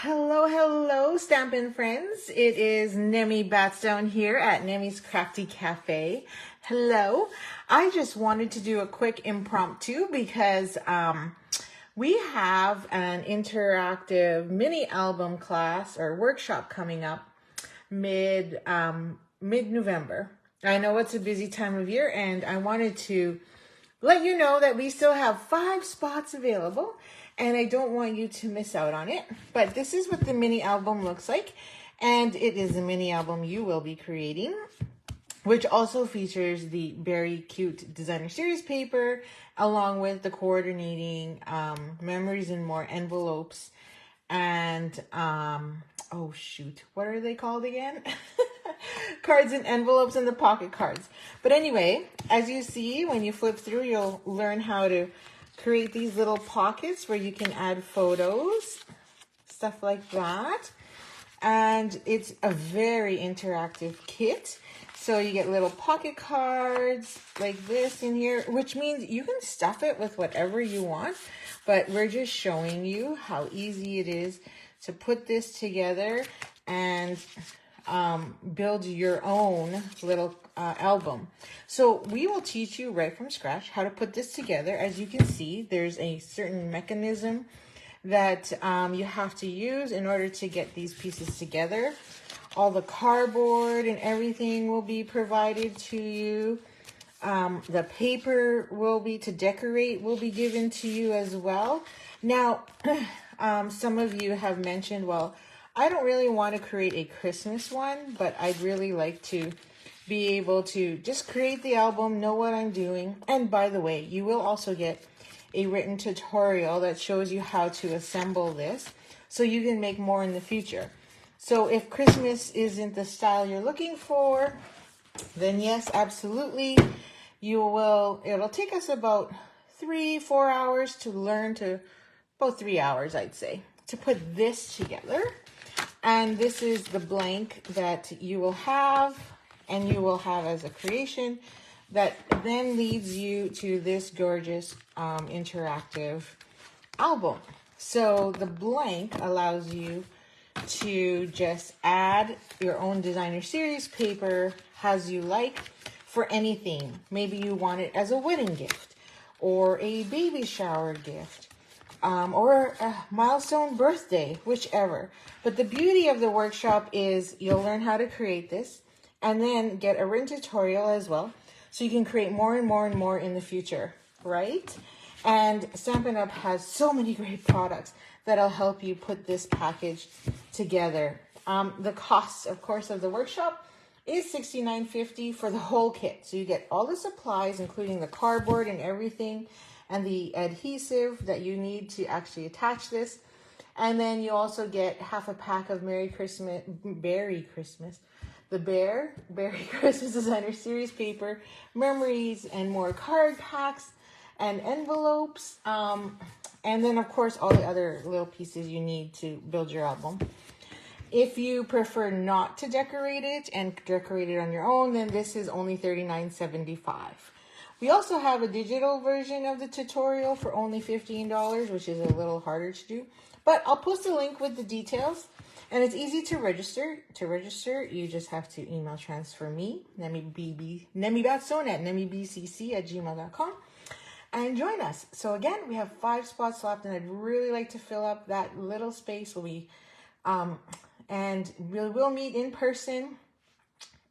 Hello, Stampin' friends. It is Nemi Batstone here at Nemi's Crafty Cafe. Hello. I just wanted to do a quick impromptu because we have an interactive mini album class or workshop coming up mid-November. I know it's a busy time of year, and I wanted to let you know that we still have 5 spots available, and I don't want you to miss out on it. But this is what the mini album looks like, and it is a mini album you will be creating, which also features the very cute designer series paper, along with the coordinating memories and more envelopes, and oh shoot, what are they called again? Cards and envelopes and the pocket cards. But anyway, as you see, when you flip through, you'll learn how to create these little pockets where you can add photos, stuff like that. And it's a very interactive kit. So you get little pocket cards like this in here, which means you can stuff it with whatever you want. But we're just showing you how easy it is to put this together and build your own little album. So we will teach you right from scratch how to put this together. As you can see, there's a certain mechanism that you have to use in order to get these pieces together. All the cardboard and everything will be provided to you. The paper to decorate will be given to you as well. Now, some of you have mentioned, well, I don't really want to create a Christmas one, but I'd really like to be able to just create the album, know what I'm doing. And by the way, you will also get a written tutorial that shows you how to assemble this so you can make more in the future. So if Christmas isn't the style you're looking for, then yes, absolutely, it'll take us about 3-4 hours to learn about 3 hours, I'd say, to put this together. And this is the blank that you will have as a creation that then leads you to this gorgeous interactive album. So the blank allows you to just add your own designer series paper as you like for anything. Maybe you want it as a wedding gift or a baby shower gift. Or a milestone birthday, whichever. But the beauty of the workshop is you'll learn how to create this and then get a written tutorial as well. So you can create more and more and more in the future, right? And Stampin' Up! Has so many great products that'll help you put this package together. The cost, of course, of the workshop is $69.50 for the whole kit. So you get all the supplies, including the cardboard and everything, and the adhesive that you need to actually attach this. And then you also get half a pack of Berry Christmas Designer Series paper, memories, and more card packs and envelopes. And then, of course, all the other little pieces you need to build your album. If you prefer not to decorate it and decorate it on your own, then this is only $39.75. We also have a digital version of the tutorial for only $15, which is a little harder to do. But I'll post a link with the details, and it's easy to register. To register, you just have to email transfer me, NemiBatstone at nemibcc@gmail.com, and join us. So again, we have 5 spots left, and I'd really like to fill up that little space. And we'll meet in person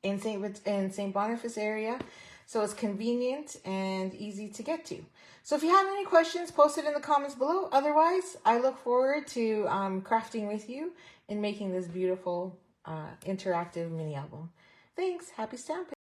in St. Boniface area. So it's convenient and easy to get to. So if you have any questions, post it in the comments below. Otherwise, I look forward to crafting with you and making this beautiful interactive mini album. Thanks. Happy stamping.